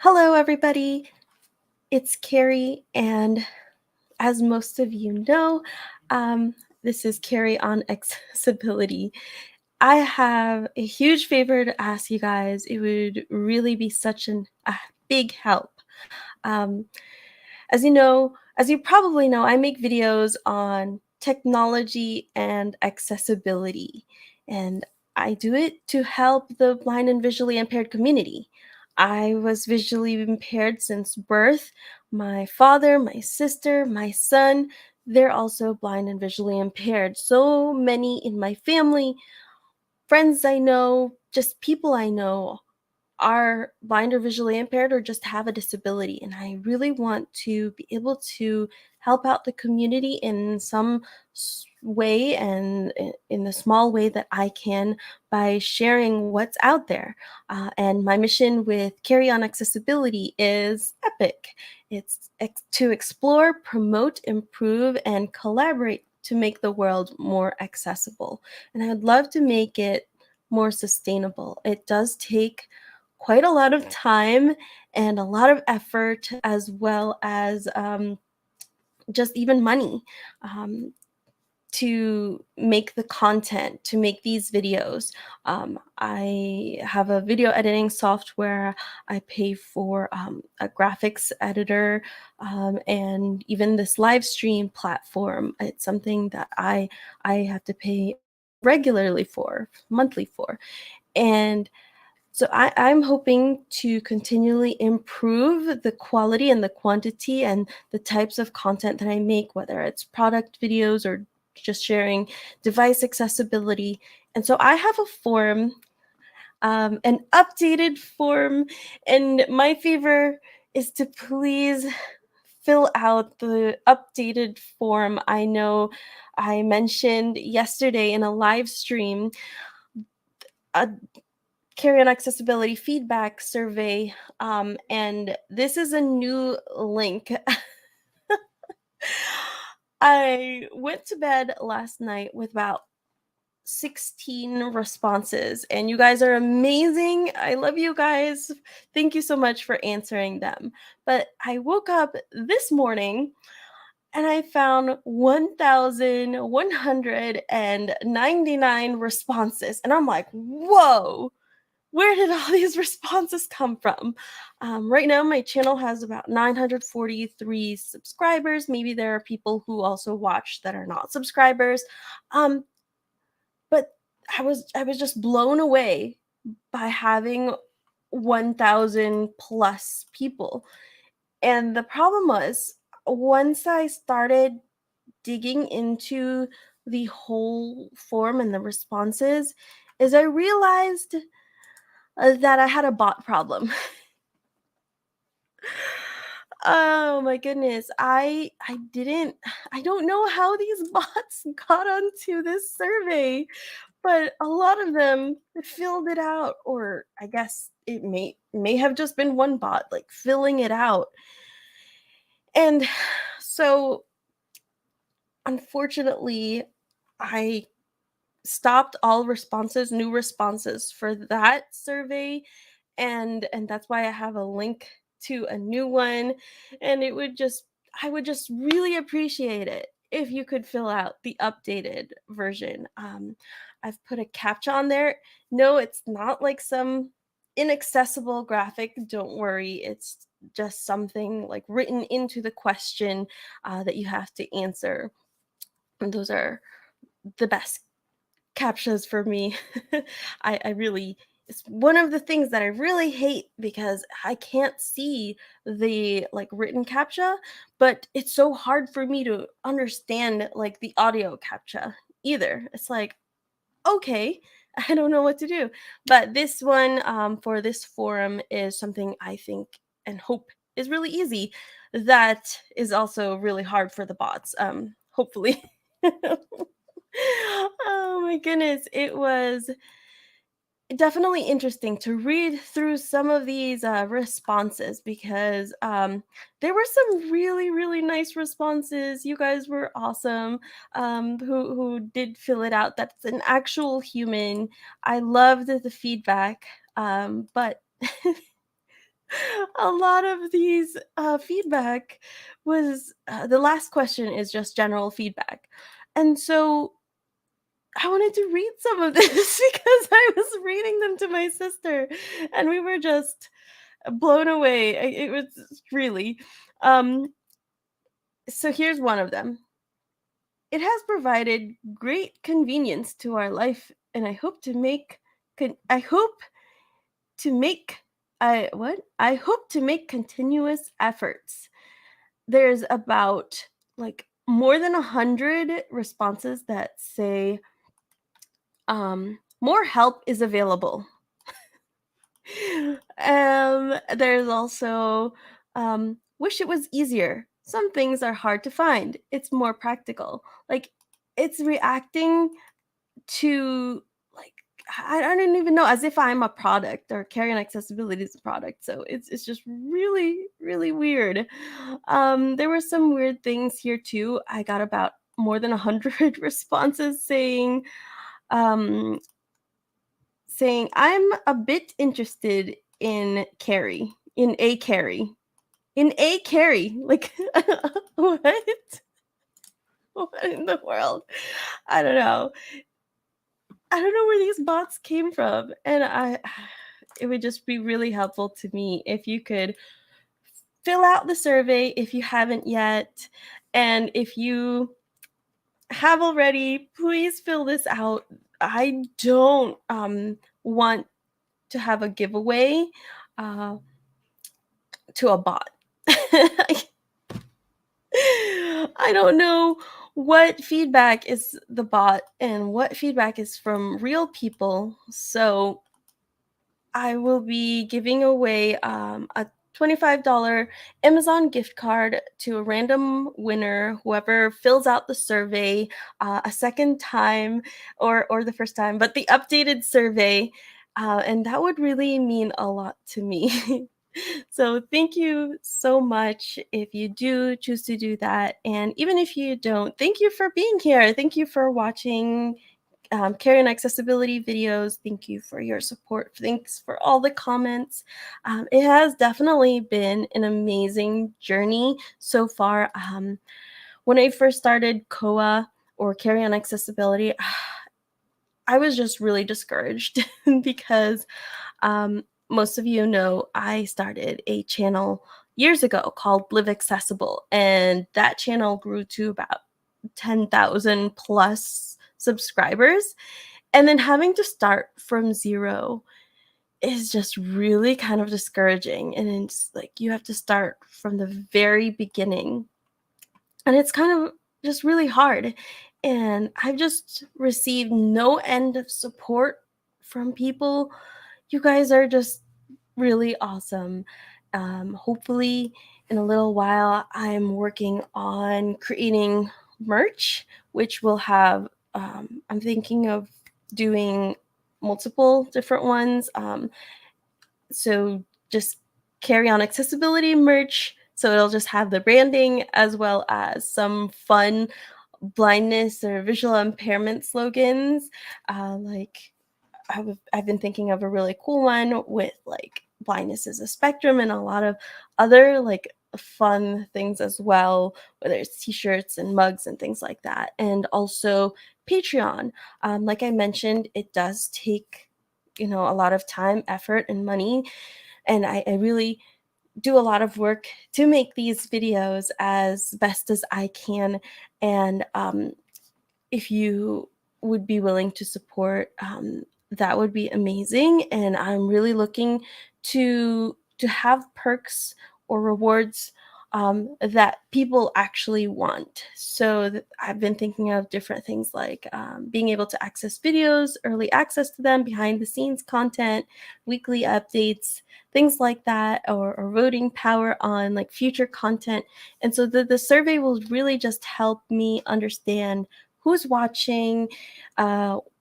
Hello, everybody. It's Carrie, and as most of you know, um, this is Carrie on accessibility. I have a huge favor to ask you guys. It would really be a big help. Um, as you probably know, I make videos on technology and accessibility, and I do it to help the blind and visually impaired community. I was visually impaired since birth. My father, my sister, my son, they're also blind and visually impaired. So many in my family, friends I know, just people I know are blind or visually impaired or just have a disability. And I really want to be able to help out the community in some way and in the small way that I can by sharing what's out there. And my mission with Carry On Accessibility is epic. To explore, promote, improve, and collaborate to make the world more accessible. And I'd love to make it more sustainable. It does take quite a lot of time and a lot of effort, as well as just even money, um, to make the content, to make these videos. I have a video editing software. I pay for a graphics editor, and even this live stream platform. It's something that I have to pay regularly for, monthly for, and so I'm hoping to continually improve the quality and the quantity and the types of content that I make, whether it's product videos or just sharing device accessibility. And so I have a form, an updated form, and my favor is to please fill out the updated form. I know I mentioned yesterday in a live stream a Carry On Accessibility feedback survey. And this is a new link. I went to bed last night with about 16 responses, and you guys are amazing. I love you guys. Thank you so much for answering them. But I woke up this morning and I found 1,199 responses. And I'm like, whoa, where did all these responses come from? Right now, my channel has about 943 subscribers. Maybe there are people who also watch that are not subscribers. Um, but I was just blown away by having 1,000 plus people. And the problem was, once I started digging into the whole form and the responses, is I realized that I had a bot problem. Oh my goodness. I don't know how these bots got onto this survey, but a lot of them filled it out, or I guess it may have just been one bot like filling it out. And so unfortunately, I stopped all new responses for that survey, and that's why I have a link to a new one. And I would just really appreciate it if you could fill out the updated version. I've put a captcha on there. No, it's not like some inaccessible graphic, don't worry. It's just something like written into the question that you have to answer, and those are the best captchas for me. I really, it's one of the things that I really hate because I can't see the like written captcha, but it's so hard for me to understand like the audio captcha either. It's like, okay, I don't know what to do. But this one, for this forum, is something I think and hope is really easy. That is also really hard for the bots. Hopefully. Oh my goodness. It was definitely interesting to read through some of these responses because there were some really, really nice responses. You guys were awesome, who did fill it out. That's an actual human. I loved the feedback, but a lot of these feedback was the last question is just general feedback. And so I wanted to read some of this because I was reading them to my sister and we were just blown away. It was really. Um, so here's one of them. It has provided great convenience to our life, and I hope to make I what? I hope to make continuous efforts. There's about like more than 100 responses that say more help is available. There's also wish it was easier. Some things are hard to find. It's more practical. Like it's reacting to like I don't even know as if I'm a product or Carry on Accessibility is a product. So it's just really really weird. There were some weird things here too. I got about more than 100 responses um saying I'm a bit interested in Carrie, in a Carrie. Like what? What in the world? I don't know. I don't know where these bots came from. And it would just be really helpful to me if you could fill out the survey if you haven't yet. And if you have already, please fill this out. I don't want to have a giveaway uh, to a bot. I don't know what feedback is the bot and what feedback is from real people. So I will be giving away a $25 Amazon gift card to a random winner, whoever fills out the survey a second time or the first time, but the updated survey. And that would really mean a lot to me. So thank you so much if you do choose to do that. And even if you don't, thank you for being here. Thank you for watching Carry on Accessibility videos. Thank you for your support. Thanks for all the comments. It has definitely been an amazing journey so far. When I first started COA or Carry on Accessibility, I was just really discouraged because most of you know I started a channel years ago called Live Accessible, and that channel grew to about 10,000 plus subscribers. And then having to start from zero is just really kind of discouraging. And it's like you have to start from the very beginning. And it's kind of just really hard. And I've just received no end of support from people. You guys are just really awesome. Hopefully, in a little while, I'm working on creating merch, which will have, I'm thinking of doing multiple different ones. So just Carry on Accessibility merch. So it'll just have the branding as well as some fun blindness or visual impairment slogans. Like I've been thinking of a really cool one with like blindness is a spectrum and a lot of other like fun things as well, whether it's t-shirts and mugs and things like that. And also Patreon. Like I mentioned, it does take, you know, a lot of time, effort, and money. And I really do a lot of work to make these videos as best as I can. And if you would be willing to support, that would be amazing. And I'm really looking to have perks or rewards that people actually want. So I've been thinking of different things like being able to access videos, early access to them, behind the scenes content, weekly updates, things like that, or voting power on like future content. And so the survey will really just help me understand who's watching,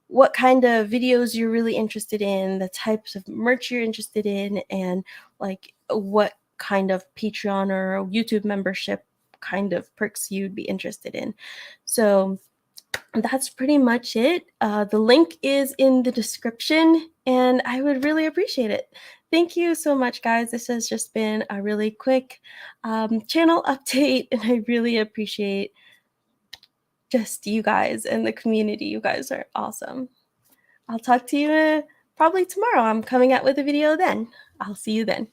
what kind of videos you're really interested in, the types of merch you're interested in, and like what kind of Patreon or YouTube membership kind of perks you'd be interested in. So that's pretty much it. The link is in the description, and I would really appreciate it. Thank you so much, guys. This has just been a really quick channel update, and I really appreciate just you guys and the community. You guys are awesome. I'll talk to you probably tomorrow. I'm coming out with a video then. I'll see you then.